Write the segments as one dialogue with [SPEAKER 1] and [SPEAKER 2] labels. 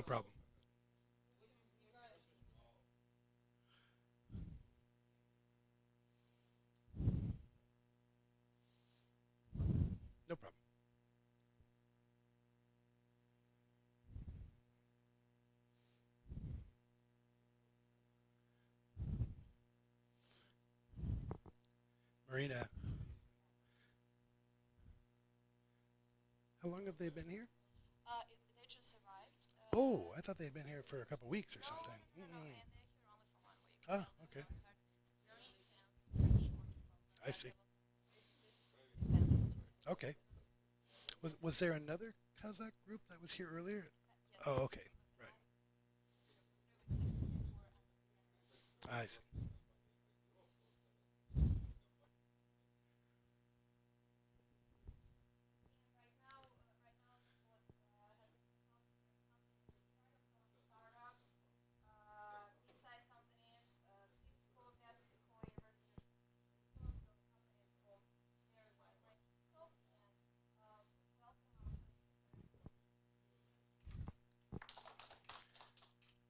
[SPEAKER 1] problem. No problem. Marina, how long have they been here?
[SPEAKER 2] They just arrived.
[SPEAKER 1] Oh, I thought they had been here for a couple weeks or something.
[SPEAKER 2] No, and they're here only for 1 week.
[SPEAKER 1] Ah, okay.
[SPEAKER 2] So it's very intense, very short.
[SPEAKER 1] I see.
[SPEAKER 2] Intense.
[SPEAKER 1] Okay. Was there another Kazakh group that was here earlier?
[SPEAKER 2] Yes.
[SPEAKER 1] Oh, okay. Right.
[SPEAKER 2] The
[SPEAKER 1] I see.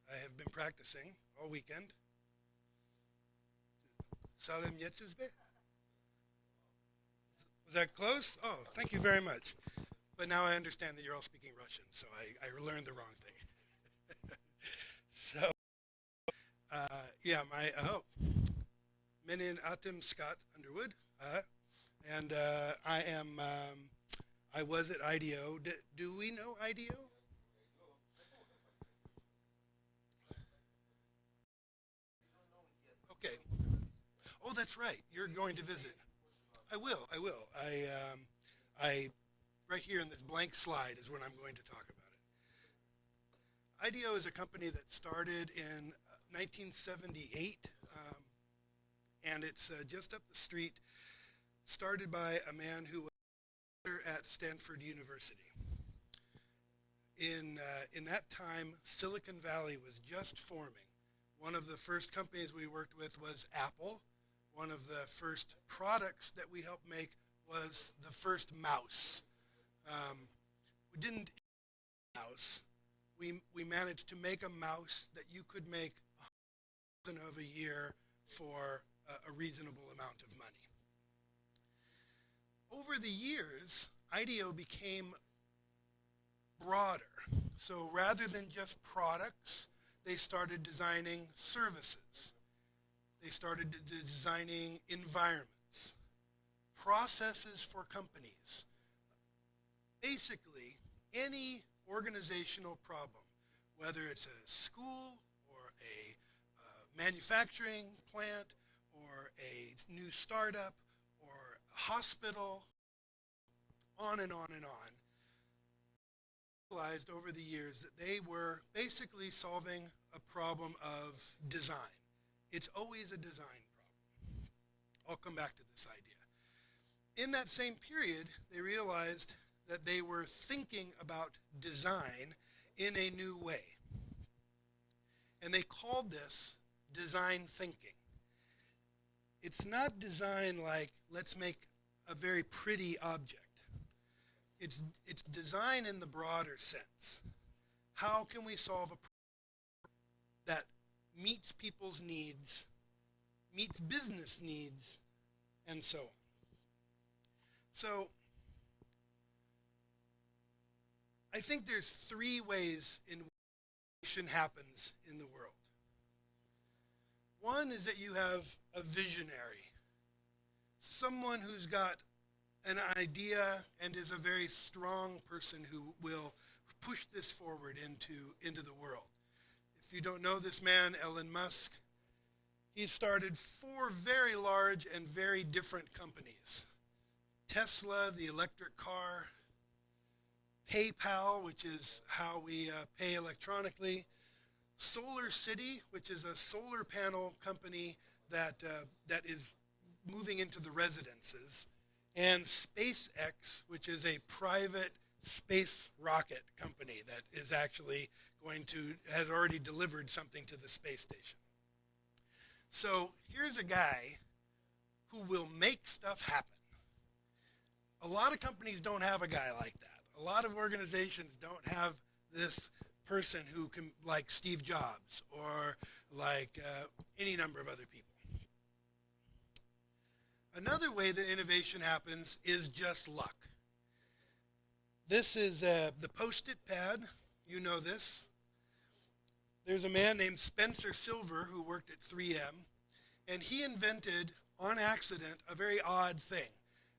[SPEAKER 1] I have been practicing all weekend. Salem Yetzuzbe? Was that close? Oh, thank you very much. But now I understand that you're all speaking Russian, so I learned the wrong thing. So, yeah, Menin Atim Scott Underwood, and I was at IDEO. Do we know IDEO? Okay. Oh, that's right. You're going to visit. I will. I will. I right here in this blank slide is when I'm going to talk about it. IDEO is a company that started in 1978, and it's just up the street. Started by a man who was at Stanford University. In that time, Silicon Valley was just forming. One of the first companies we worked with was Apple. One of the first products that we helped make was the first mouse. We didn't mouse. We managed to make a mouse that you could make $100,000 of a year for a reasonable amount of money. Over the years, IDEO became broader. So rather than just products, they started designing services. They started designing environments, processes for companies. Basically, any organizational problem, whether it's a school or a manufacturing plant or a new startup or a hospital, on and on and on, realized over the years that they were basically solving a problem of design. It's always a design problem. I'll come back to this idea. In that same period, they realized that they were thinking about design in a new way. And they called this design thinking. It's not design like, let's make a very pretty object. It's design in the broader sense. How can we solve a problem that meets people's needs, meets business needs, and so on? So, I think there's three ways in which innovation happens in the world. One is that you have a visionary, someone who's got an idea and is a very strong person who will push this forward into the world. If you don't know this man, Elon Musk, he started 4 very large and very different companies. Tesla, the electric car, PayPal, which is how we pay electronically, Solar City, which is a solar panel company that is moving into the residences, and SpaceX, which is a private space rocket company that is actually has already delivered something to the space station. So here's a guy who will make stuff happen. A lot of companies don't have a guy like that. A lot of organizations don't have this person who can, like Steve Jobs or like any number of other people. Another way that innovation happens is just luck. This is the Post-it pad. You know this. There's a man named Spencer Silver who worked at 3M, and he invented, on accident, a very odd thing.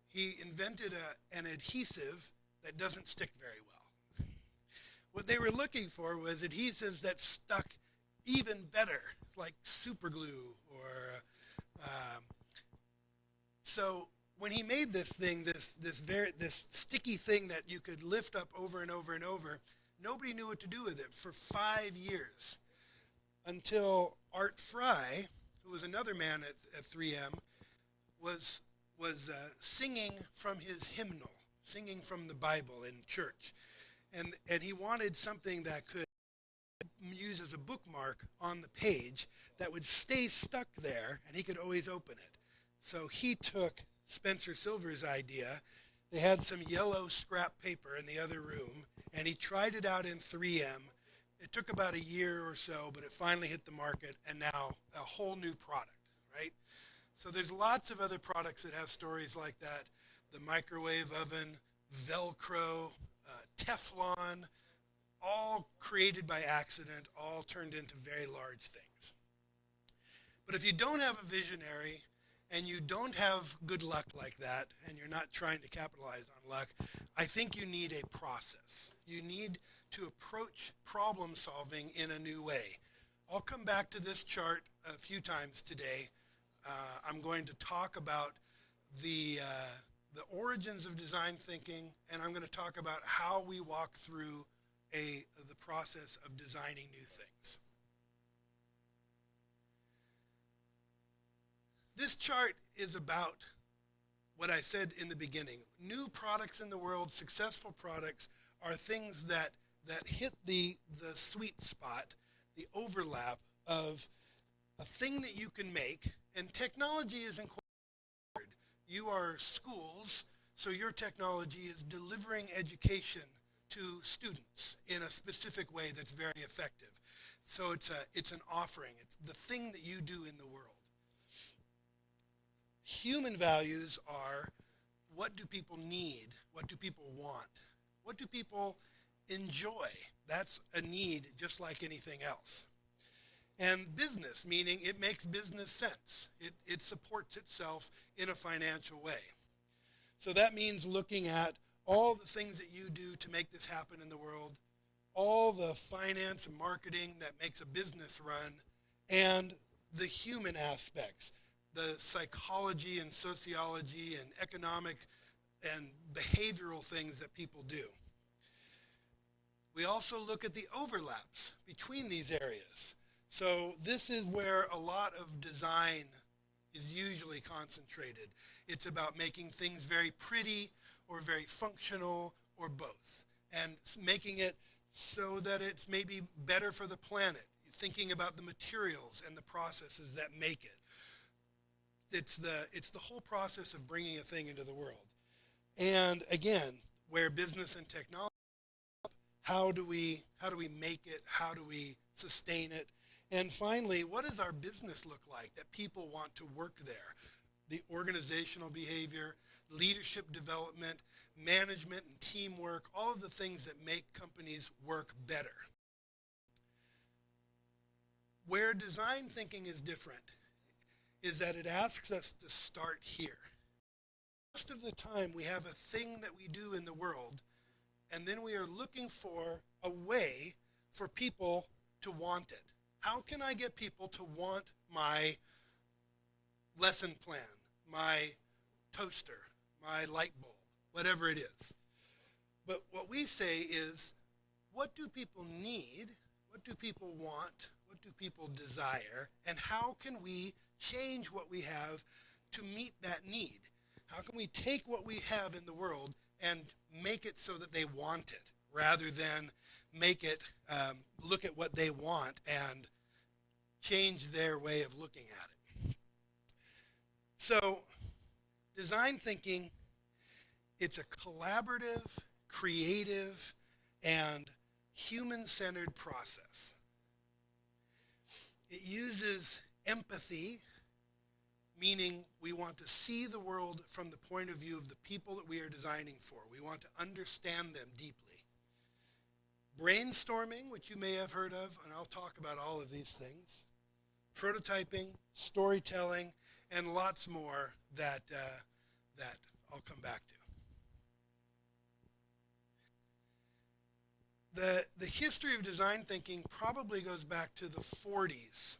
[SPEAKER 1] He invented an adhesive that doesn't stick very well. What they were looking for was adhesives that stuck even better, like super glue or so when he made this thing, this sticky thing that you could lift up over and over and over, nobody knew what to do with it for 5 years until Art Fry, who was another man at 3M, was singing from his hymnal, singing from the Bible in church. And he wanted something that could use as a bookmark on the page that would stay stuck there and he could always open it. So he took Spencer Silver's idea. They had some yellow scrap paper in the other room, and he tried it out in 3M. It took about a year or so, but it finally hit the market, and now a whole new product, right? So there's lots of other products that have stories like that. The microwave oven, Velcro, Teflon, all created by accident, all turned into very large things. But if you don't have a visionary, and you don't have good luck like that, and you're not trying to capitalize on luck, I think you need a process. You need to approach problem solving in a new way. I'll come back to this chart a few times today. I'm going to talk about the origins of design thinking, and I'm going to talk about how we walk through the process of designing new things. This chart is about what I said in the beginning. New products in the world, successful products, are things that hit the sweet spot, the overlap of a thing that you can make, and technology is incorporated. You are schools, so your technology is delivering education to students in a specific way that's very effective. So it's an offering. It's the thing that you do in the world. Human values are, what do people need? What do people want? What do people enjoy? That's a need just like anything else. And business, meaning it makes business sense. It supports itself in a financial way. So that means looking at all the things that you do to make this happen in the world, all the finance and marketing that makes a business run, and the human aspects, the psychology and sociology and economic and behavioral things that people do. We also look at the overlaps between these areas. So this is where a lot of design is usually concentrated. It's about making things very pretty or very functional or both, and making it so that it's maybe better for the planet, thinking about the materials and the processes that make it. It's the whole process of bringing a thing into the world. And again, where business and technology, how do we make it? How do we sustain it? And finally, what does our business look like that people want to work there? The organizational behavior, leadership development, management and teamwork, all of the things that make companies work better. Where design thinking is different is that it asks us to start here. Most of the time we have a thing that we do in the world, and then we are looking for a way for people to want it. How can I get people to want my lesson plan, my toaster, my light bulb, whatever it is? But what we say is, what do people need? What do people want? What do people desire? And how can we change what we have to meet that need? How can we take what we have in the world and make it so that they want it, rather than make it look at what they want and change their way of looking at it? So design thinking, it's a collaborative, creative, and human-centered process. It uses empathy, meaning we want to see the world from the point of view of the people that we are designing for. We want to understand them deeply. Brainstorming, which you may have heard of, and I'll talk about all of these things. Prototyping, storytelling, and lots more that I'll come back to. The history of design thinking probably goes back to the 40s.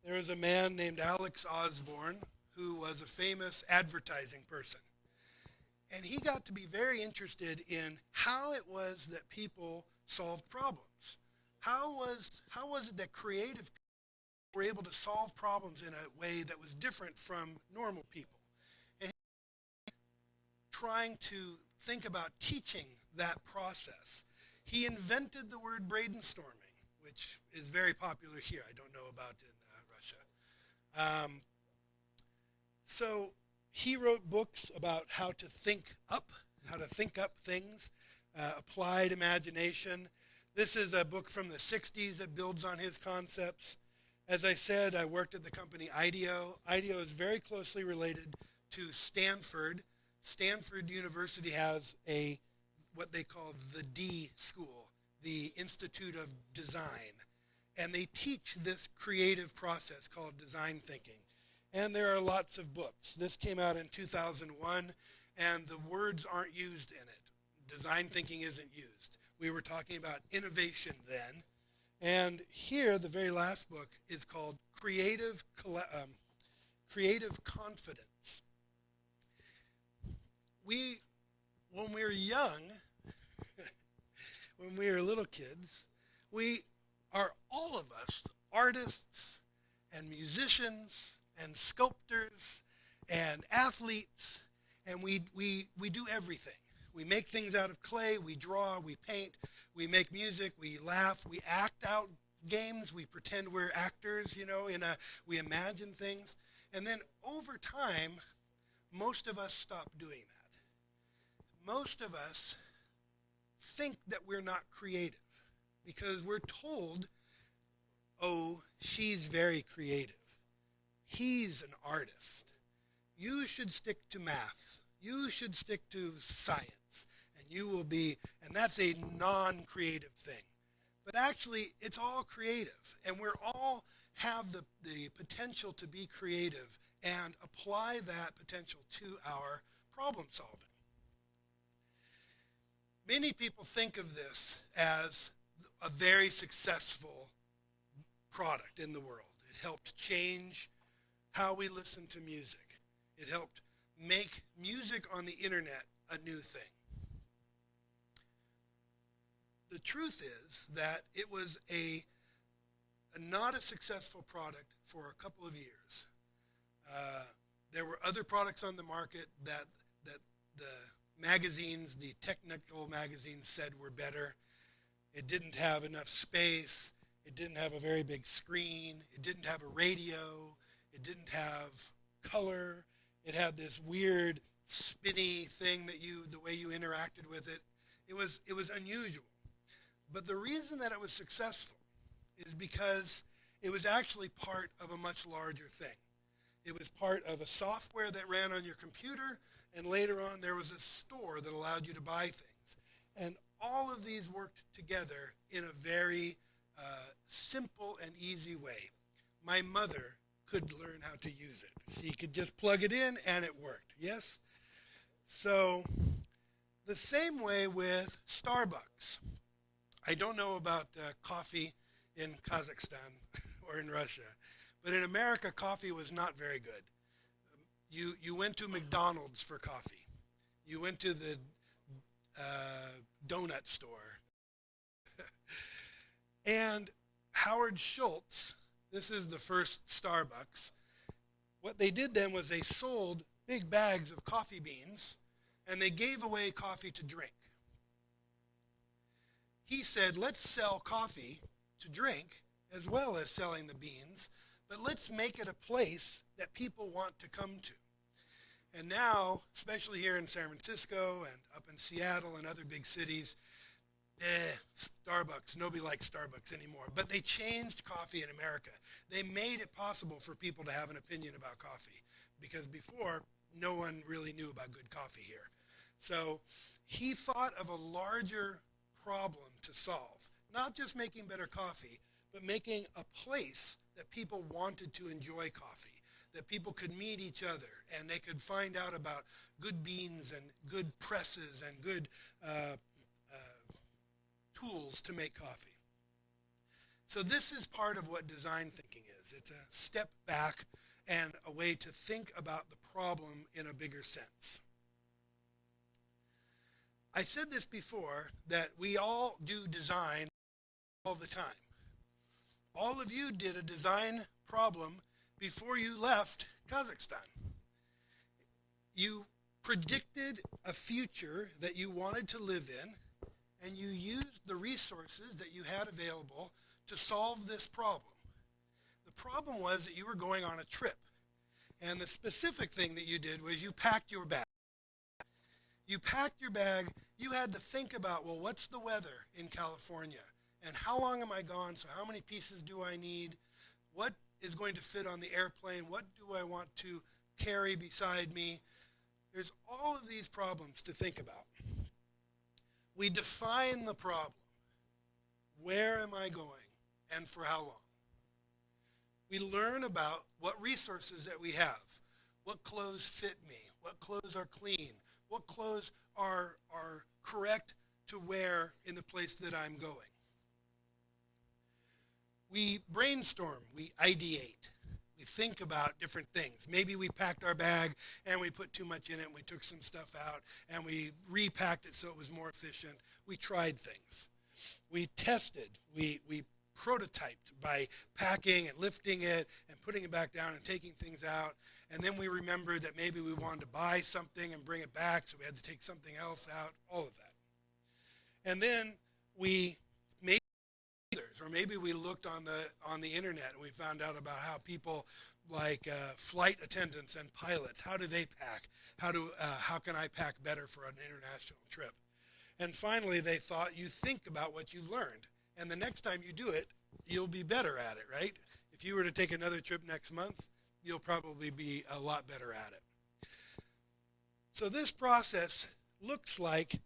[SPEAKER 1] There was a man named Alex Osborne who was a famous advertising person. And he got to be very interested in how it was that people solved problems. How was it that creative people were able to solve problems in a way that was different from normal people? And he was trying to think about teaching that process. He invented the word brainstorming, which is very popular here. I don't know about in Russia. So he wrote books about how to think up things, applied imagination. This is a book from the 60s that builds on his concepts. As I said, I worked at the company IDEO. IDEO is very closely related to Stanford. Stanford University has what they call the D School, the Institute of Design. And they teach this creative process called design thinking. And there are lots of books. This came out in 2001, and the words aren't used in it. Design thinking isn't used. We were talking about innovation then. And here, the very last book is called Creative Confidence. When we were young, when we were little kids, we are all of us artists and musicians and sculptors and athletes, and we do everything. We make things out of clay, we draw, we paint, we make music, we laugh, we act out games, we pretend we're actors, we imagine things. And then over time, most of us stop doing that. Most of us think that we're not creative because we're told, oh, she's very creative. He's an artist. You should stick to maths. You should stick to science. And you will be, and that's a non-creative thing. But actually, it's all creative. And we're all have the potential to be creative and apply that potential to our problem solving. Many people think of this as a very successful product in the world. It helped change how we listen to music. It helped make music on the internet a new thing. The truth is that it was not a successful product for a couple of years. There were other products on the market that the magazines, the technical magazines, said were better. It didn't have enough space. It didn't have a very big screen. It didn't have a radio. It didn't have color. It had this weird spinny thing the way you interacted with it. It was unusual. But the reason that it was successful is because it was actually part of a much larger thing. It was part of a software that ran on your computer, and later on there was a store that allowed you to buy things. And all of these worked together in a very simple and easy way. My mother could learn how to use it. She could just plug it in and it worked, yes? So the same way with Starbucks. I don't know about coffee in Kazakhstan or in Russia, but in America, coffee was not very good. You went to McDonald's for coffee. You went to the donut store. And Howard Schultz, this is the first Starbucks, what they did then was they sold big bags of coffee beans and they gave away coffee to drink. He said, let's sell coffee to drink as well as selling the beans, but let's make it a place that people want to come to. And now, especially here in San Francisco and up in Seattle and other big cities, Starbucks, nobody likes Starbucks anymore. But they changed coffee in America. They made it possible for people to have an opinion about coffee, because before, no one really knew about good coffee here. So he thought of a larger problem to solve, not just making better coffee, but making a place that people wanted to enjoy coffee, that people could meet each other and they could find out about good beans and good presses and good tools to make coffee. So this is part of what design thinking is. It's a step back and a way to think about the problem in a bigger sense. I said this before, that we all do design all the time. All of you did a design problem before you left Kazakhstan. You predicted a future that you wanted to live in, and you used the resources that you had available to solve this problem. The problem was that you were going on a trip, and the specific thing that you did was you packed your bag. You packed your bag, you had to think about, well, what's the weather in California? And how long am I gone? So how many pieces do I need? What is going to fit on the airplane? What do I want to carry beside me? There's all of these problems to think about. We define the problem. Where am I going and for how long? We learn about what resources that we have. What clothes fit me? What clothes are clean? What clothes are correct to wear in the place that I'm going? We brainstorm, we ideate. We think about different things. Maybe we packed our bag and we put too much in it and we took some stuff out and we repacked it so it was more efficient. We tried things. We tested. We prototyped by packing and lifting it and putting it back down and taking things out. And then we remembered that maybe we wanted to buy something and bring it back, so we had to take something else out, all of that. And then we made or maybe we looked on the internet and we found out about how people like flight attendants and pilots, how do they pack? How can I pack better for an international trip? And finally, they thought, you think about what you've learned, and the next time you do it, you'll be better at it, right? If you were to take another trip next month, you'll probably be a lot better at it. So this process looks like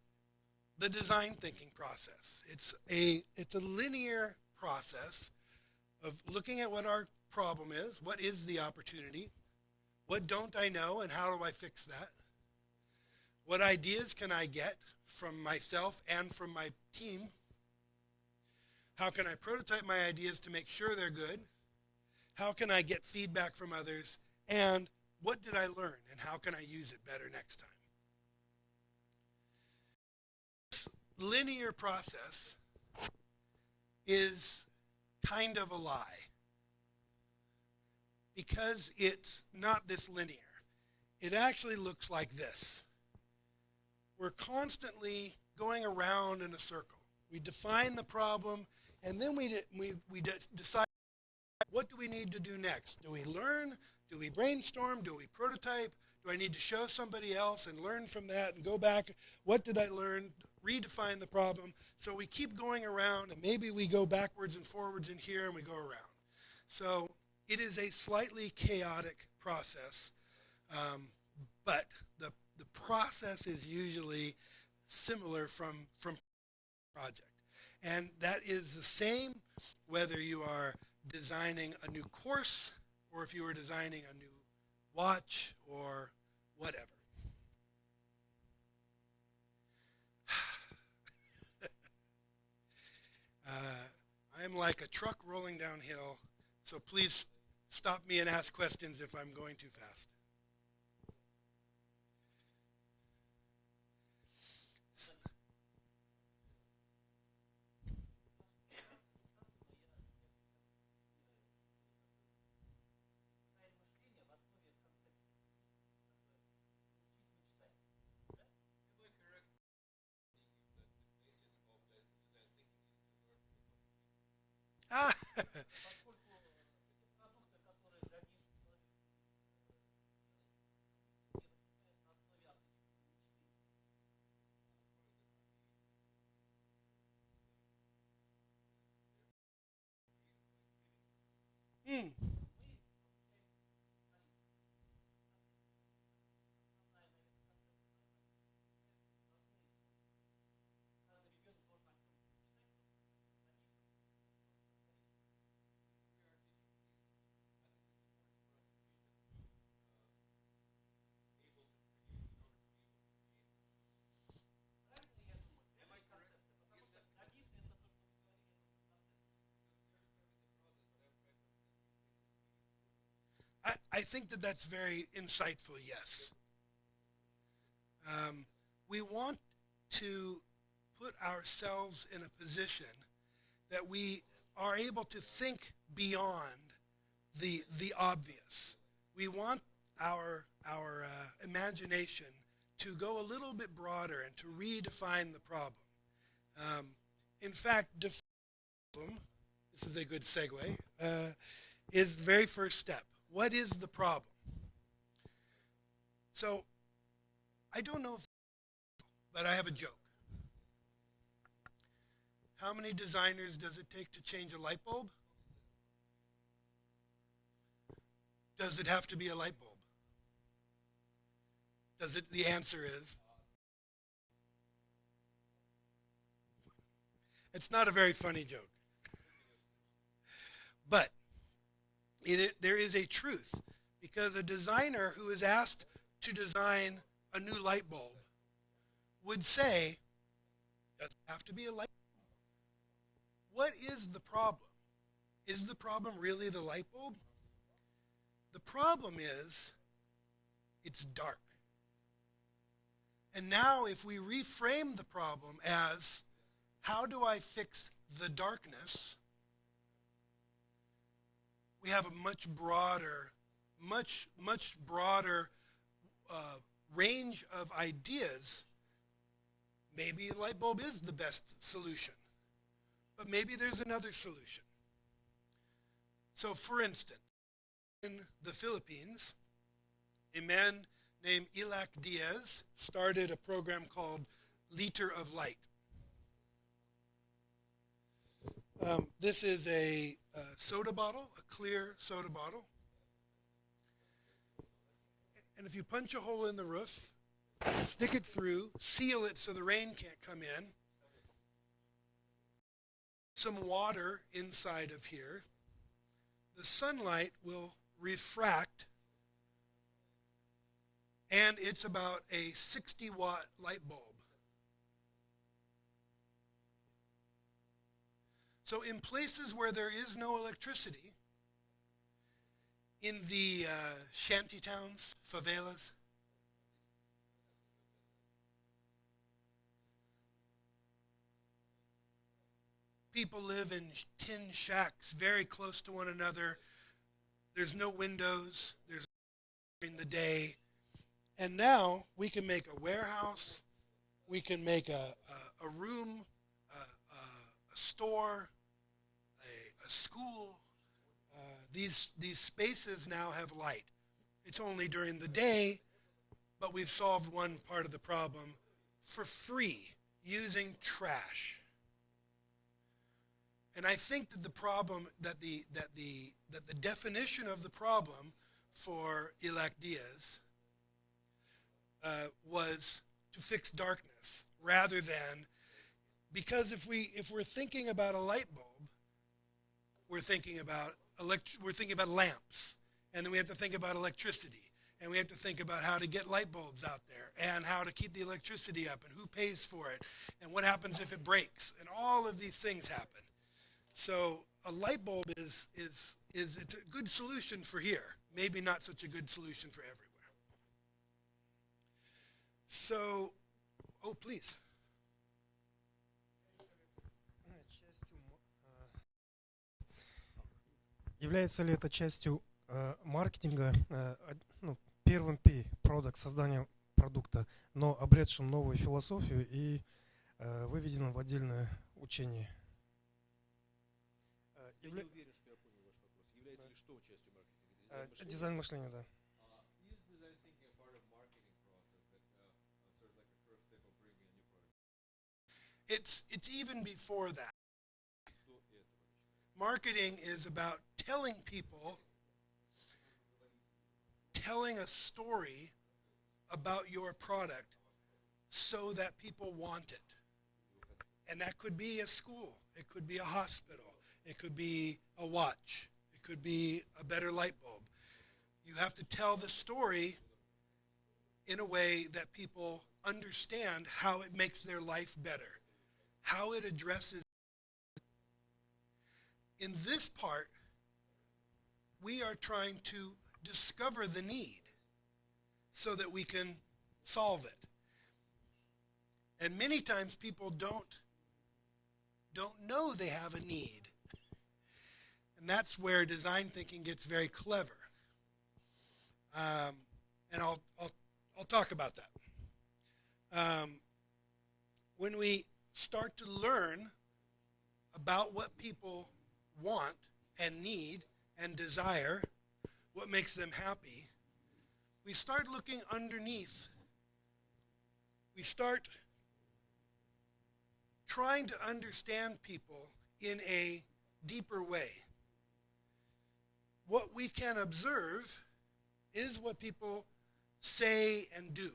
[SPEAKER 1] the design thinking process. It's a linear process of looking at what our problem is, what is the opportunity, what don't I know and how do I fix that, what ideas can I get from myself and from my team, how can I prototype my ideas to make sure they're good, how can I get feedback from others, and what did I learn and how can I use it better next time. Linear process is kind of a lie because it's not this linear. It actually looks like this. We're constantly going around in a circle. We define the problem and then we decide what do we need to do next. Do we learn? Do we brainstorm? Do we prototype? Do I need to show somebody else and learn from that and go back? What did I learn? Redefine the problem. So we keep going around and maybe we go backwards and forwards in here and we go around. So it is a slightly chaotic process, but the process is usually similar from project. And that is the same whether you are designing a new course or if you are designing a new watch or whatever. I'm like a truck rolling downhill, so please stop me and ask questions if I'm going too fast. Hmm. I think that that's very insightful, yes. We want to put ourselves in a position that we are able to think beyond the obvious. We want our imagination to go a little bit broader and to redefine the problem. In fact, define the problem, this is a good segue, is the very first step. What is the problem? So, I don't know if, but I have a joke. How many designers does it take to change a light bulb? Does it have to be a light bulb? Does it? The answer is, it's not a very funny joke. But there is a truth, because a designer who is asked to design a new light bulb would say, does it have to be a light bulb? What is the problem? Is the problem really the light bulb? The problem is, it's dark. And now if we reframe the problem as, how do I fix the darkness? We have a much broader range of ideas. Maybe a light bulb is the best solution, but maybe there's another solution. So for instance, in the Philippines, a man named Ilac Diaz started a program called Liter of Light. This is a soda bottle, a clear soda bottle. And if you punch a hole in the roof, stick it through, seal it so the rain can't come in, some water inside of here, the sunlight will refract, and it's about a 60-watt light bulb. So in places where there is no electricity, in the shanty towns, favelas, people live in tin shacks very close to one another. There's no windows, there's no during the day. And now we can make a warehouse, we can make a room, a store, a school. These spaces now have light. It's only during the day, but we've solved one part of the problem for free, using trash. And I think that the problem, that the definition of the problem for Ilac Diaz was to fix darkness, rather than, because if we're thinking about a light bulb, we're thinking about lamps, and then we have to think about electricity, and we have to think about how to get light bulbs out there, and how to keep the electricity up, and who pays for it, and what happens if it breaks, and all of these things happen. So a light bulb is it's a good solution for here, maybe not such a good solution for everywhere. So, oh please.
[SPEAKER 3] Является ли это частью маркетинга, первым P, продукт, создания продукта, но обретшим новую философию и выведенным в отдельное учение?
[SPEAKER 4] Я не уверен, что я понял ваш вопрос. Является ли что частью маркетинга?
[SPEAKER 3] Дизайн мышления, да.
[SPEAKER 4] Is design thinking a part of marketing process that sort of like a first step of bringing a new product?
[SPEAKER 1] It's even before that.
[SPEAKER 4] До этого.
[SPEAKER 1] Marketing is about telling people, telling a story about your product so that people want it. And that could be a school, it could be a hospital, it could be a watch, it could be a better light bulb. You have to tell the story in a way that people understand how it makes their life better, how it addresses. In this part, we are trying to discover the need so that we can solve it. And many times people don't know they have a need. And that's where design thinking gets very clever. And I'll talk about that. When we start to learn about what people want and need and desire, what makes them happy, we start looking underneath. We start trying to understand people in a deeper way. What we can observe is what people say and do.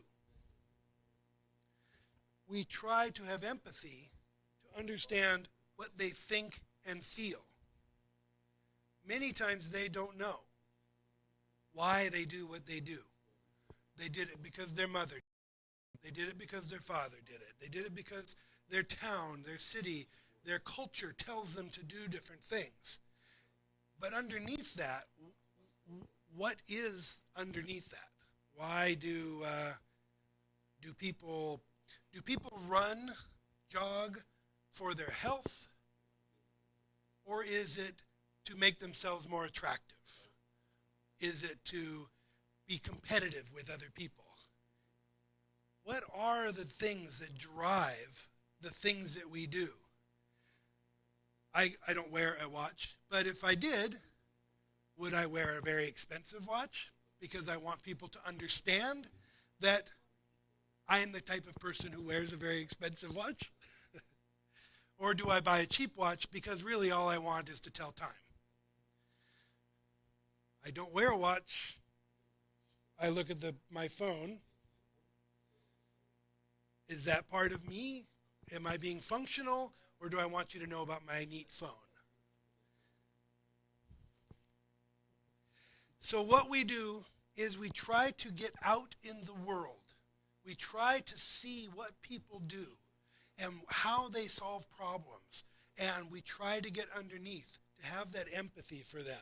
[SPEAKER 1] We try to have empathy to understand what they think and feel. Many times they don't know why they do what they do. They did it because their mother did it. They did it because their father did it. They did it because their town, their city, their culture tells them to do different things. But underneath that, what is underneath that? Why do people run, jog for their health? Or is it to make themselves more attractive? Is it to be competitive with other people? What are the things that drive the things that we do? I don't wear a watch, but if I did, would I wear a very expensive watch? Because I want people to understand that I am the type of person who wears a very expensive watch? Or do I buy a cheap watch because really all I want is to tell time? I don't wear a watch. I look at my phone. Is that part of me? Am I being functional, or do I want you to know about my neat phone? So what we do is we try to get out in the world. We try to see what people do and how they solve problems. And we try to get underneath, to have that empathy for them.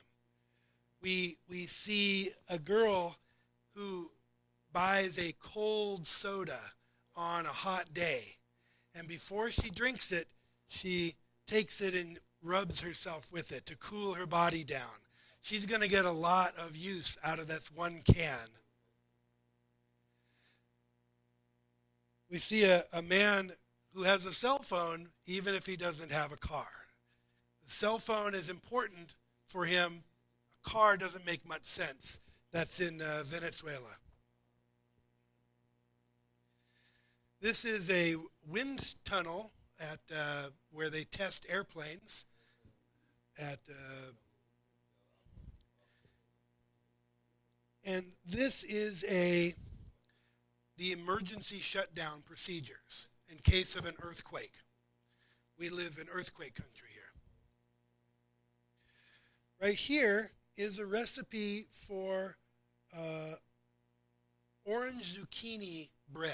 [SPEAKER 1] We see a girl who buys a cold soda on a hot day. And before she drinks it, she takes it and rubs herself with it to cool her body down. She's going to get a lot of use out of that one can. We see a man who has a cell phone even if he doesn't have a car. The cell phone is important for him. A car doesn't make much sense. That's in Venezuela. This is a wind tunnel at where they test airplanes at and this is the emergency shutdown procedures in case of an earthquake. We live in earthquake country here. Right here is a recipe for orange zucchini bread.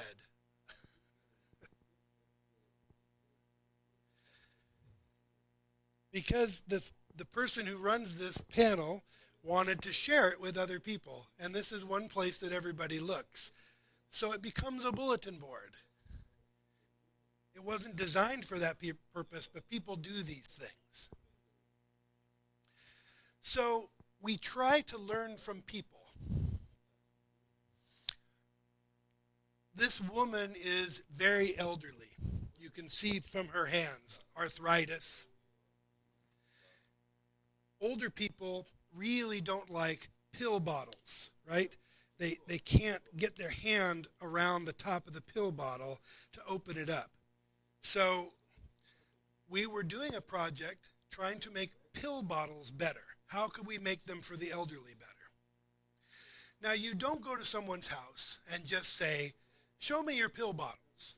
[SPEAKER 1] Because the person who runs this panel wanted to share it with other people. And this is one place that everybody looks. So it becomes a bulletin board. It wasn't designed for that purpose, but people do these things. So we try to learn from people. This woman is very elderly. You can see from her hands, arthritis. Older people really don't like pill bottles, right? They can't get their hand around the top of the pill bottle to open it up. So we were doing a project trying to make pill bottles better. How could we make them for the elderly better? Now, you don't go to someone's house and just say, show me your pill bottles.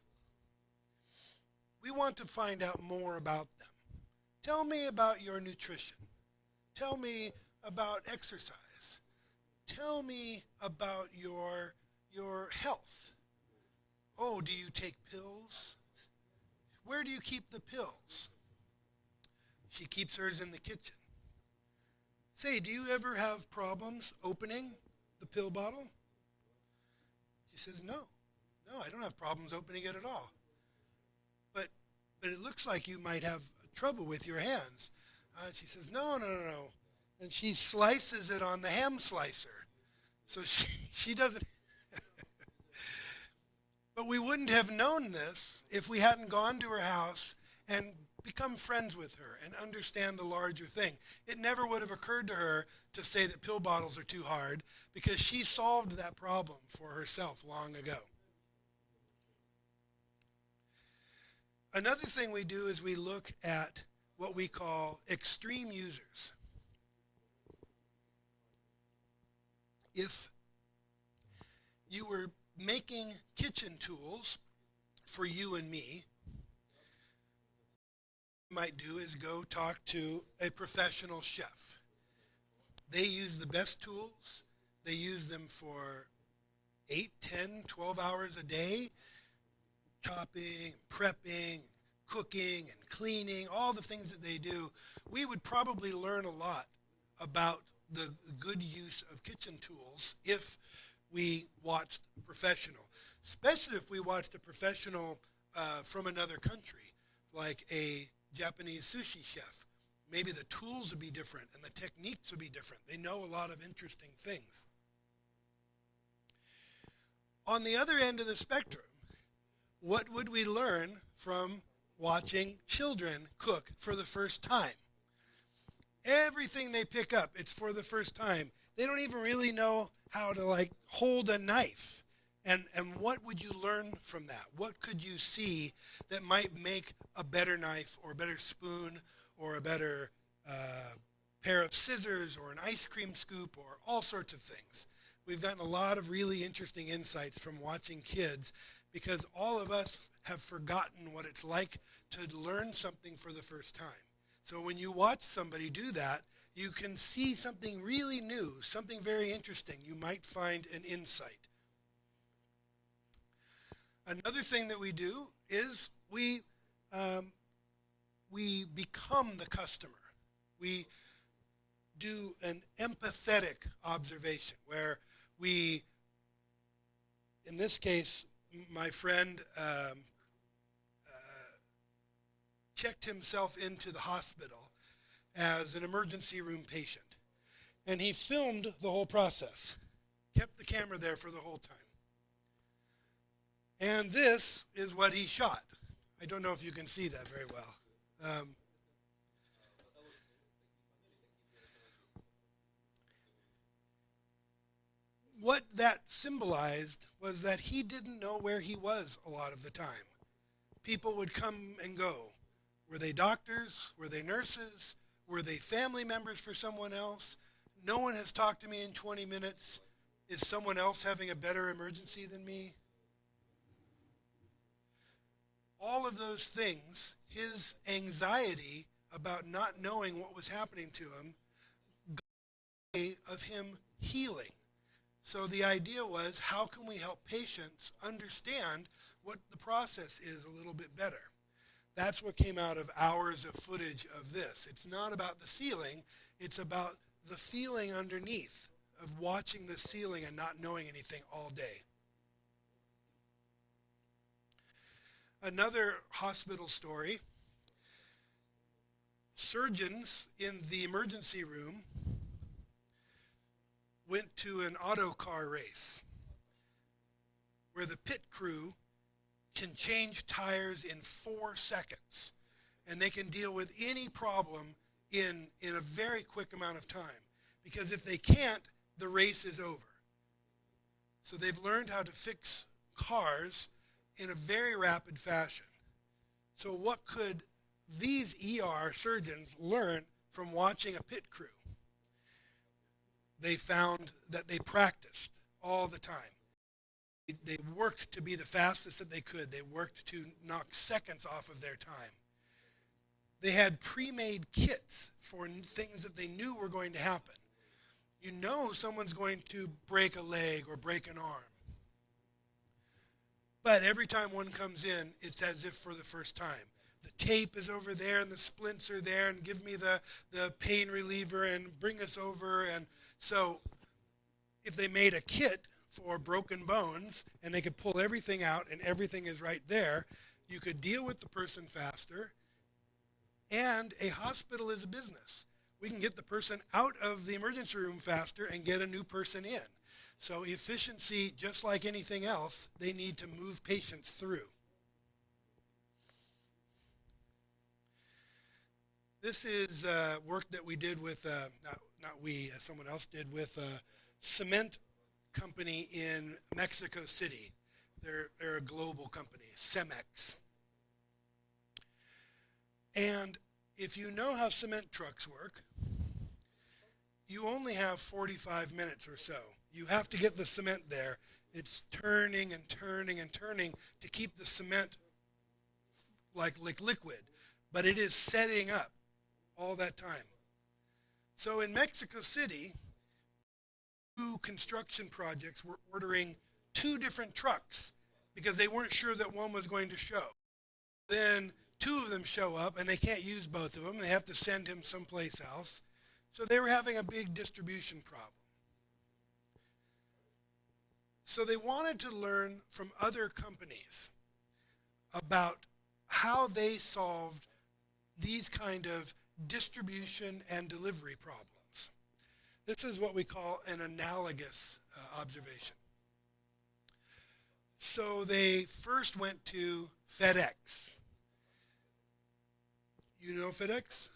[SPEAKER 1] We want to find out more about them. Tell me about your nutrition. Tell me about exercise. Tell me about your health. Oh, do you take pills? Where do you keep the pills? She keeps hers in the kitchen. Say, do you ever have problems opening the pill bottle? She says, no, I don't have problems opening it at all. But it looks like you might have trouble with your hands. She says, no. And she slices it on the ham slicer. So she doesn't. But we wouldn't have known this if we hadn't gone to her house and become friends with her and understand the larger thing. It never would have occurred to her to say that pill bottles are too hard because she solved that problem for herself long ago. Another thing we do is we look at what we call extreme users. If you were making kitchen tools for you and me, what you might do is go talk to a professional chef. They use the best tools. They use them for 8, 10, 12 hours a day, chopping, prepping, cooking, and cleaning, all the things that they do. We would probably learn a lot about the good use of kitchen tools if we watched a professional, especially if we watched a professional from another country, like a Japanese sushi chef. Maybe the tools would be different and the techniques would be different. They know a lot of interesting things. On the other end of the spectrum, what would we learn from watching children cook for the first time? Everything they pick up, it's for the first time. They don't even really know how to hold a knife. And what would you learn from that? What could you see that might make a better knife or a better spoon or a better pair of scissors or an ice cream scoop or all sorts of things? We've gotten a lot of really interesting insights from watching kids because all of us have forgotten what it's like to learn something for the first time. So when you watch somebody do that, you can see something really new, something very interesting. You might find an insight. Another thing that we do is we become the customer. We do an empathetic observation where we, in this case, my friend checked himself into the hospital as an emergency room patient. And he filmed the whole process, kept the camera there for the whole time. And this is what he shot. I don't know if you can see that very well. What that symbolized was that he didn't know where he was a lot of the time. People would come and go. Were they doctors? Were they nurses? Were they family members for someone else? No one has talked to me in 20 minutes. Is someone else having a better emergency than me? All of those things, his anxiety about not knowing what was happening to him, got in the way of him healing. So the idea was, how can we help patients understand what the process is a little bit better? That's what came out of hours of footage of this. It's not about the ceiling, it's about the feeling underneath of watching the ceiling and not knowing anything all day. Another hospital story, surgeons in the emergency room went to an auto car race where the pit crew can change tires in 4 seconds, and they can deal with any problem in a very quick amount of time, because if they can't, the race is over. So they've learned how to fix cars in a very rapid fashion. So what could these ER surgeons learn from watching a pit crew? they found that they practiced all the time. They worked to be the fastest that they could. They worked to knock seconds off of their time. They had pre-made kits for things that they knew were going to happen. You know someone's going to break a leg or break an arm. But every time one comes in, it's as if for the first time. The tape is over there and the splints are there, and give me the pain reliever and bring us over. And so if they made a kit for broken bones and they could pull everything out and everything is right there, you could deal with the person faster. And a hospital is a business. We can get the person out of the emergency room faster and get a new person in. So efficiency, just like anything else, they need to move patients through. This is work that we did with, not we, someone else did with a cement company in Mexico City. They're a global company, Cemex. And if you know how cement trucks work, you only have 45 minutes or so. You have to get the cement there. It's turning and turning and turning to keep the cement like liquid. But it is setting up all that time. So in Mexico City, 2 construction projects were ordering 2 different trucks because they weren't sure that one was going to show. Then 2 of them show up and they can't use both of them. They have to send him someplace else. So they were having a big distribution problem. So they wanted to learn from other companies about how they solved these kind of distribution and delivery problems. This is what we call an analogous observation. So they first went to FedEx. You know FedEx?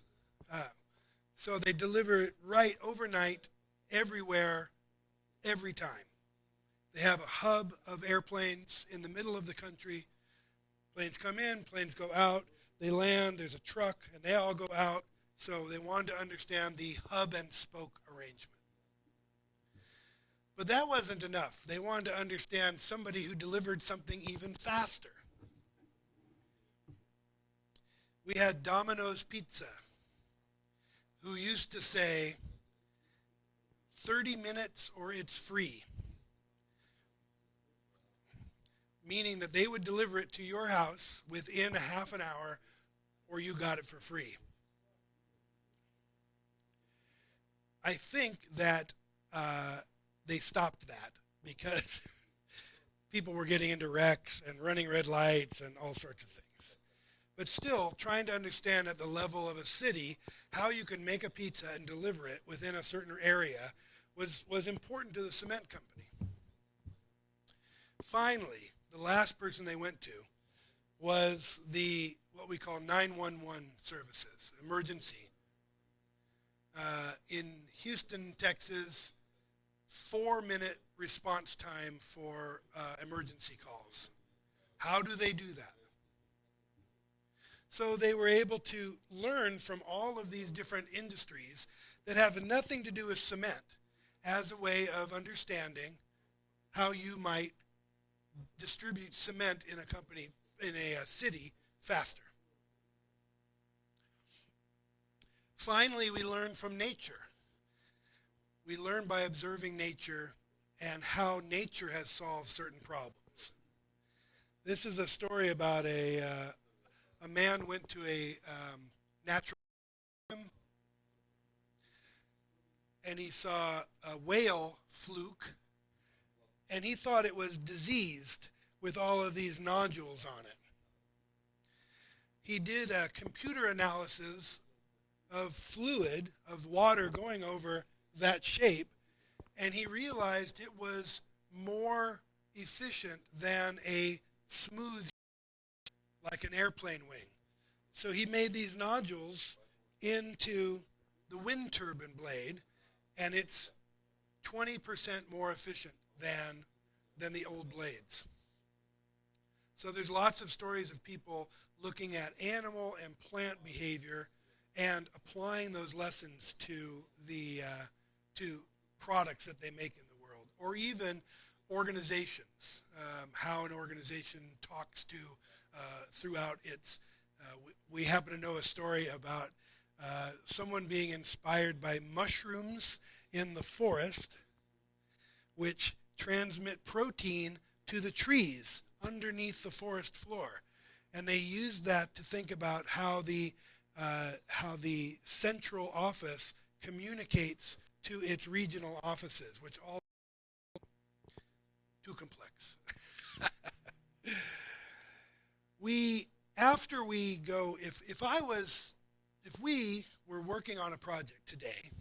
[SPEAKER 1] So they deliver right overnight, everywhere, every time. They have a hub of airplanes in the middle of the country. Planes come in, planes go out, they land, there's a truck, and they all go out. So they wanted to understand the hub and spoke arrangement. But that wasn't enough. They wanted to understand somebody who delivered something even faster. We had Domino's Pizza, who used to say, 30 minutes or it's free. Meaning that they would deliver it to your house within a half an hour or you got it for free. I think that they stopped that because people were getting into wrecks and running red lights and all sorts of things. But still, trying to understand at the level of a city how you can make a pizza and deliver it within a certain area was important to the cement company. Finally, the last person they went to was what we call 911 services, emergency. In Houston, Texas, 4-minute response time for emergency calls. How do they do that? So they were able to learn from all of these different industries that have nothing to do with cement as a way of understanding how you might distribute cement in a company, in a city, faster. Finally, we learn from nature. We learn by observing nature and how nature has solved certain problems. This is a story about a man went to a natural and he saw a whale fluke and he thought it was diseased with all of these nodules on it. He did a computer analysis of fluid, of water going over that shape, and he realized it was more efficient than a smooth, like an airplane wing. So he made these nodules into the wind turbine blade, and it's 20% more efficient than the old blades. So there's lots of stories of people looking at animal and plant behavior and applying those lessons to products that they make in the world, or even organizations, how an organization talks to throughout its. We happen to know a story about someone being inspired by mushrooms in the forest, which transmit protein to the trees underneath the forest floor. And they use that to think about how the central office communicates to its regional offices, which all too complex. After we go, if we were working on a project today,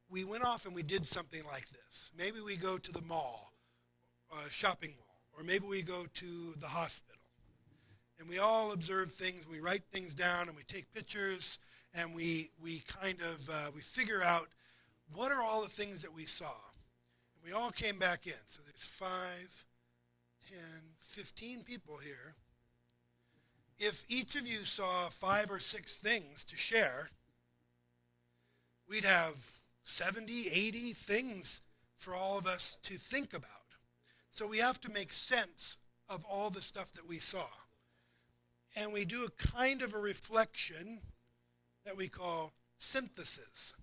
[SPEAKER 1] we went off and we did something like this. Maybe we go to the mall, shopping mall, or maybe we go to the hospital. And we all observe things, we write things down, and we take pictures, and we figure out what are all the things that we saw. And we all came back in. So there's 5, 10, 15 people here. If each of you saw 5 or 6 things to share, we'd have 70, 80 things for all of us to think about. So we have to make sense of all the stuff that we saw. And we do a kind of a reflection that we call synthesis.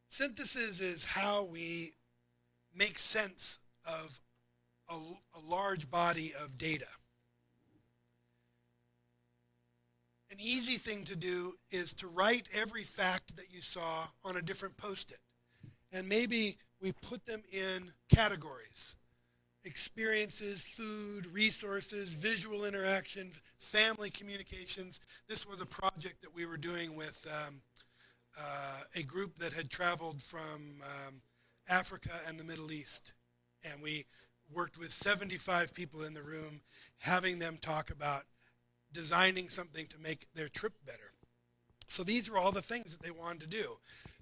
[SPEAKER 1] Synthesis is how we make sense of a large body of data. An easy thing to do is to write every fact that you saw on a different Post-it. And maybe we put them in categories. Experiences, food, resources, visual interaction, family communications. This was a project that we were doing with a group that had traveled from Africa and the Middle East. And we worked with 75 people in the room, having them talk about designing something to make their trip better. So these were all the things that they wanted to do.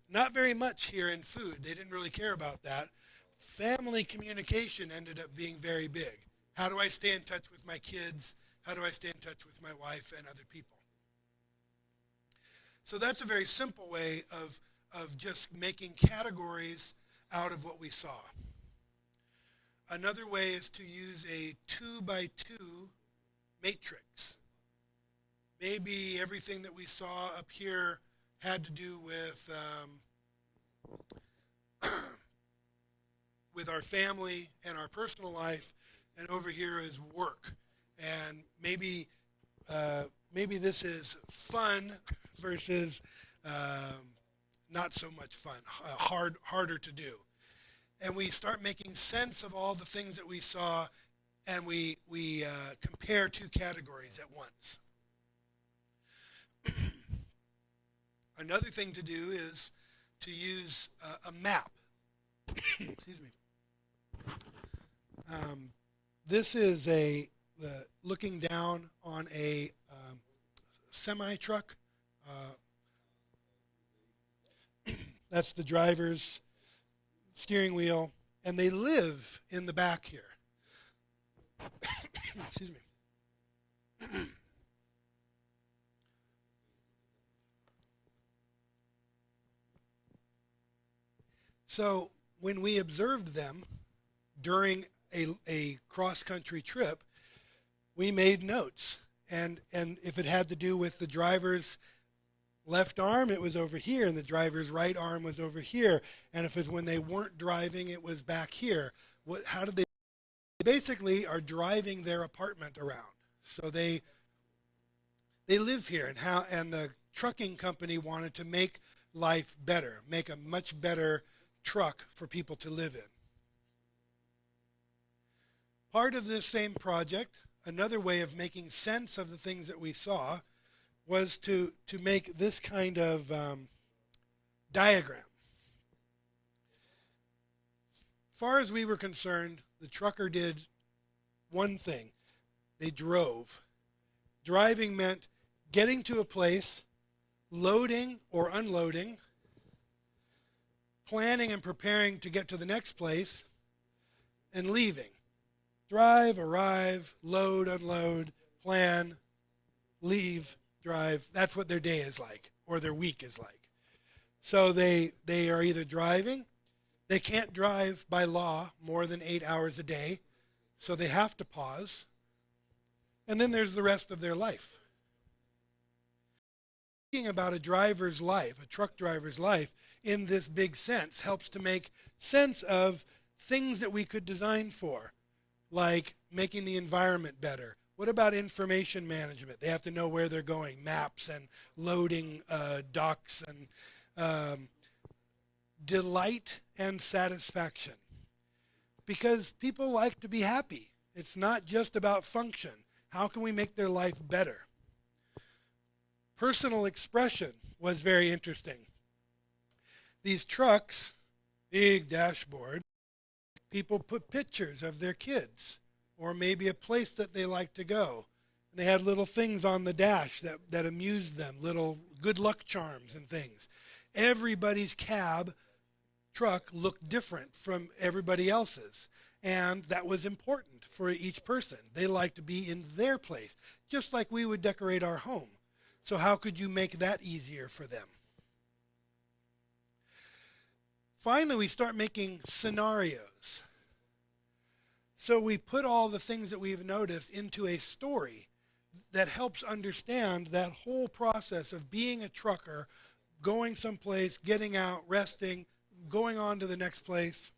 [SPEAKER 1] Not very much here in food. They didn't really care about that. Family communication ended up being very big. How do I stay in touch with my kids? How do I stay in touch with my wife and other people? So that's a very simple way of just making categories out of what we saw. Another way is to use a 2x2 matrix. Maybe everything that we saw up here had to do with with our family and our personal life, and over here is work. And maybe this is fun versus not so much fun, harder to do. And we start making sense of all the things that we saw, and we compare 2 categories at once. Another thing to do is to use a map. Excuse me. This is looking down on a semi-truck. That's the driver's steering wheel, and they live in the back here. Excuse me. So when we observed them during a cross-country trip, we made notes. And if it had to do with the driver's left arm, it was over here, and the driver's right arm was over here. And if it's when they weren't driving, it was back here. How did they basically are driving their apartment around? So they live here, and the trucking company wanted to make life better, make a much better truck for people to live in. Part of this same project, another way of making sense of the things that we saw, was to make this kind of diagram. Far as we were concerned, the trucker did one thing. They drove. Driving meant getting to a place, loading or unloading, planning and preparing to get to the next place, and leaving. Drive, arrive, load, unload, plan, leave, drive. That's what their day is like. or their week is like. So they are either driving, they can't drive by law more than 8 hours a day, so they have to pause, and then there's the rest of their life. Thinking about a driver's life, a truck driver's life, in this big sense helps to make sense of things that we could design for, like making the environment better. What about information management? They have to know where they're going, maps and loading docks, and delight and satisfaction. Because people like to be happy. It's not just about function. How can we make their life better? Personal expression was very interesting. These trucks, big dashboard, people put pictures of their kids or maybe a place that they like to go. And they had little things on the dash that amused them, little good luck charms and things. Everybody's cab truck looked different from everybody else's. And that was important for each person. They liked to be in their place, just like we would decorate our home. So how could you make that easier for them? Finally, we start making scenarios. So we put all the things that we've noticed into a story that helps understand that whole process of being a trucker, going someplace, getting out, resting, going on to the next place.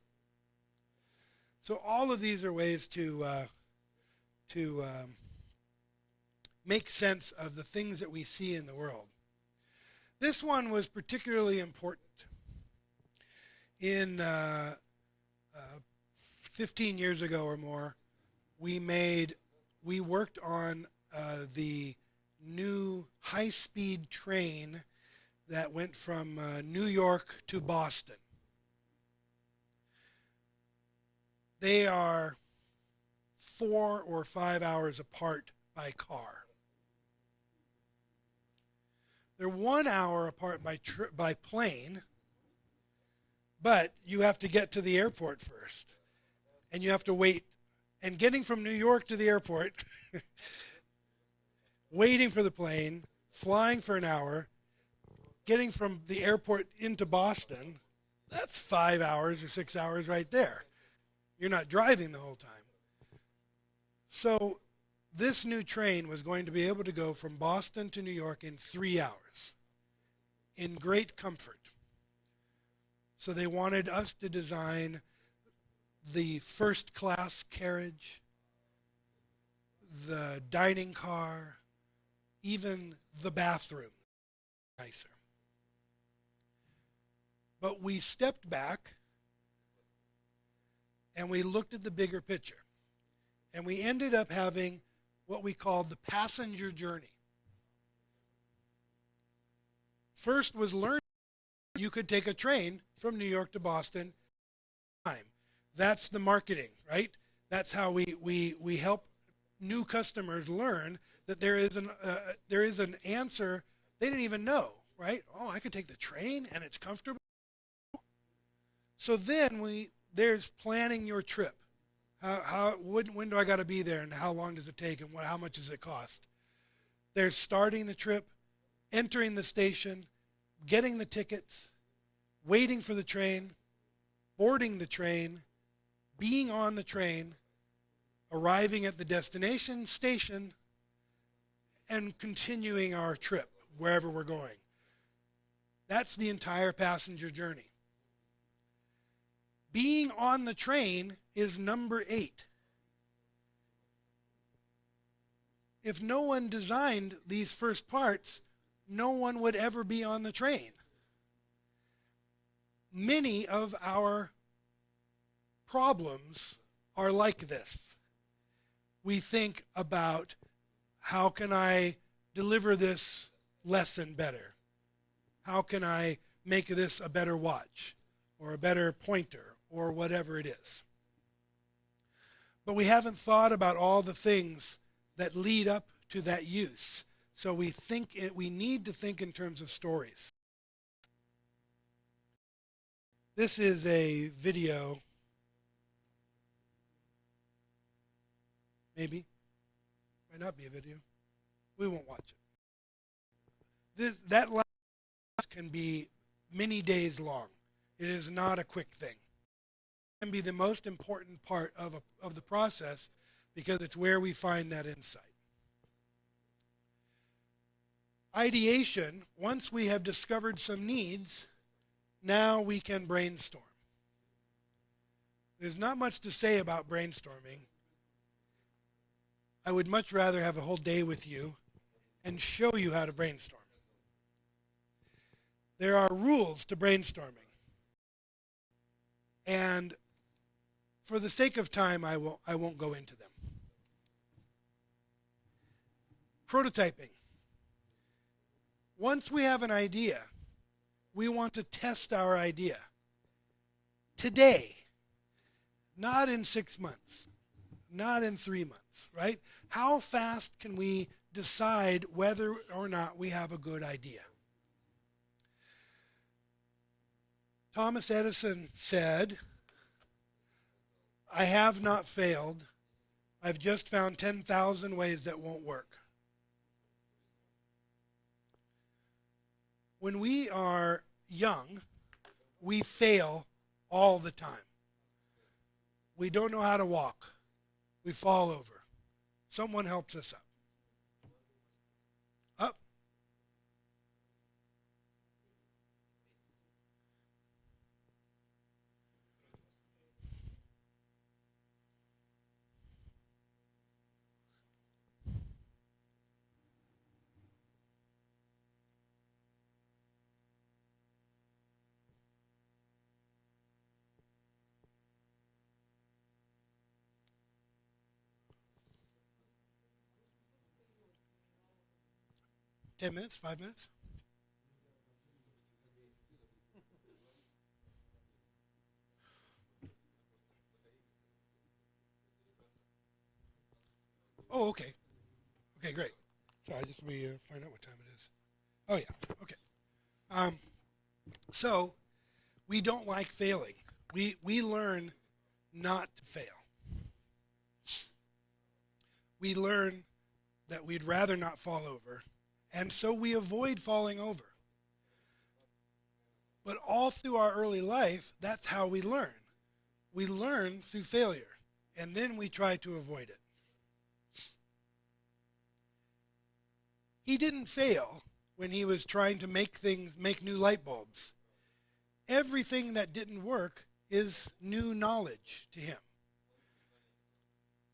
[SPEAKER 1] So all of these are ways to make sense of the things that we see in the world. This one was particularly important. In 15 years ago or more, we worked on the new high-speed train that went from New York to Boston. They are 4 or 5 hours apart by car. They're 1 hour apart by plane, but you have to get to the airport first, and you have to wait. And getting from New York to the airport, waiting for the plane, flying for an hour, getting from the airport into Boston, that's 5 hours or 6 hours right there. You're not driving the whole time. So this new train was going to be able to go from Boston to New York in 3 hours in great comfort. So they wanted us to design the first class carriage, the dining car, even the bathroom nicer. But we stepped back and we looked at the bigger picture. And we ended up having what we called the passenger journey. First was learning you could take a train from New York to Boston. That's the marketing, right? That's how we help new customers learn that there is an answer they didn't even know, right? Oh, I could take the train and it's comfortable. So then there's planning your trip. When do I got to be there, and how long does it take, and how much does it cost? There's starting the trip, entering the station, getting the tickets, waiting for the train, boarding the train, being on the train, arriving at the destination station, and continuing our trip wherever we're going. That's the entire passenger journey. Being on the train is number 8. If no one designed these first parts, no one would ever be on the train. Many of our problems are like this. We think about, how can I deliver this lesson better? How can I make this a better watch or a better pointer or whatever it is? But we haven't thought about all the things that lead up to that use. So we need to think in terms of stories. This is a video. Maybe. Might not be a video. We won't watch it. That can be many days long. It is not a quick thing. It can be the most important part of the process because it's where we find that insight. Ideation, once we have discovered some needs, now we can brainstorm. There's not much to say about brainstorming. I would much rather have a whole day with you and show you how to brainstorm. There are rules to brainstorming. And for the sake of time, I won't go into them. Prototyping. Once we have an idea, we want to test our idea. Today. Not in 6 months. Not in 3 months, right? How fast can we decide whether or not we have a good idea? Thomas Edison said, "I have not failed. I've just found 10,000 ways that won't work." When we are young, we fail all the time. We don't know how to walk. We fall over. Someone helps us up. Up. 10 minutes, 5 minutes? Oh, okay. Okay, great. Sorry, just let me find out what time it is. Oh, yeah. Okay. So, we don't like failing. We learn not to fail. We learn that we'd rather not fall over, and so we avoid falling over. But all through our early life, that's how we learn. We learn through failure, and then we try to avoid it. He didn't fail when he was trying to make new light bulbs. Everything that didn't work is new knowledge to him.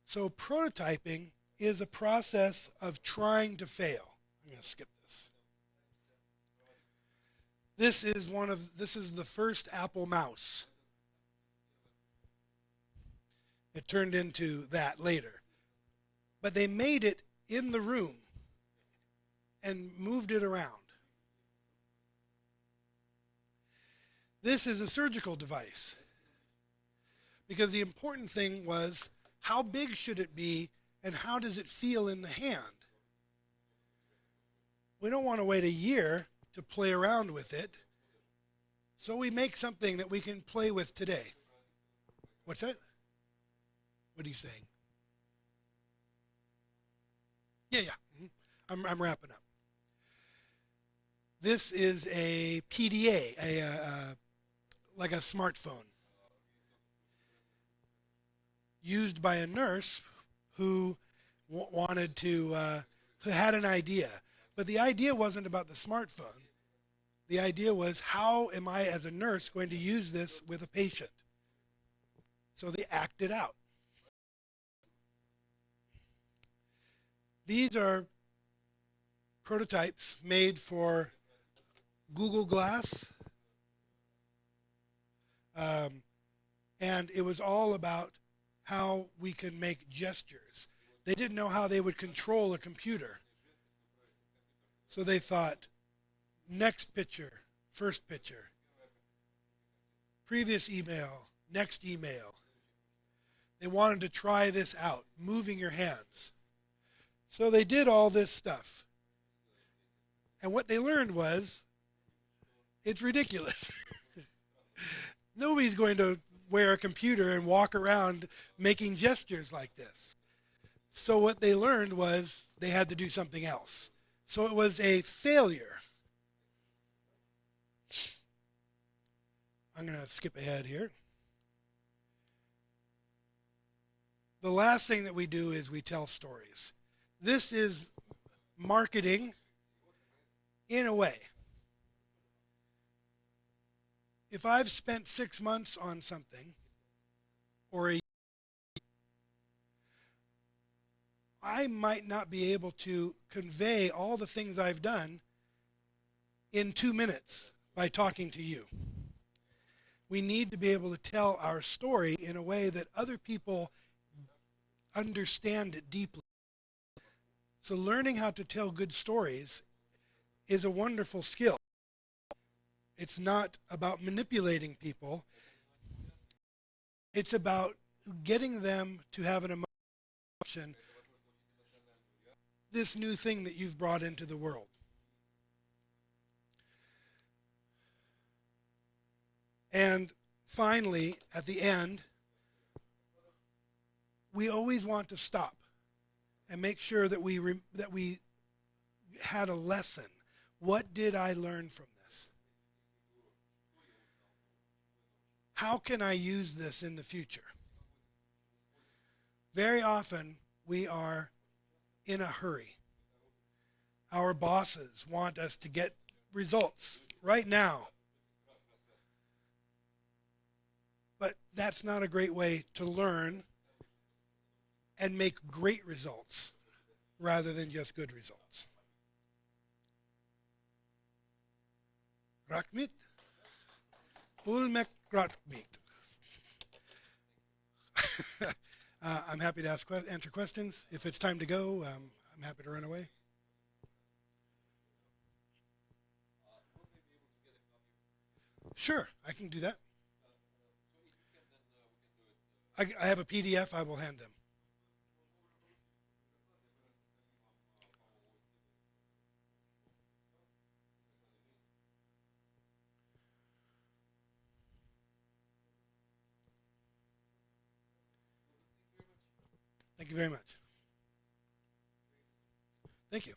[SPEAKER 1] So prototyping is a process of trying to fail. I'm going to skip this. This is the first Apple mouse. It turned into that later. But they made it in the room and moved it around. This is a surgical device. Because the important thing was, how big should it be and how does it feel in the hand? We don't want to wait a year to play around with it. So we make something that we can play with today. What's that? What are you saying? Yeah. I'm wrapping up. This is a PDA, like a smartphone, used by a nurse who who had an idea. But the idea wasn't about the smartphone. The idea was, how am I as a nurse going to use this with a patient? So they acted out. These are prototypes made for Google Glass. And it was all about how we can make gestures. They didn't know how they would control a computer. So they thought, next picture, first picture. Previous email, next email. They wanted to try this out, moving your hands. So they did all this stuff. And what they learned was, it's ridiculous. Nobody's going to wear a computer and walk around making gestures like this. So what they learned was they had to do something else. So it was a failure. I'm going to skip ahead here. The last thing that we do is we tell stories. This is marketing in a way. If I've spent 6 months on something, or I might not be able to convey all the things I've done in 2 minutes by talking to you. We need to be able to tell our story in a way that other people understand it deeply. So learning how to tell good stories is a wonderful skill. It's not about manipulating people. It's about getting them to have an emotion, this new thing that you've brought into the world. And finally, at the end, we always want to stop and make sure that we had a lesson. What did I learn from this? How can I use this in the future? Very often, we are in a hurry. Our bosses want us to get results right now. But that's not a great way to learn and make great results rather than just good results. Rakmit? Ulmek Rakmit. I'm happy to answer questions. If it's time to go, I'm happy to run away. Sure, I can do that. I have a PDF I will hand them. Thank you very much. Thank you.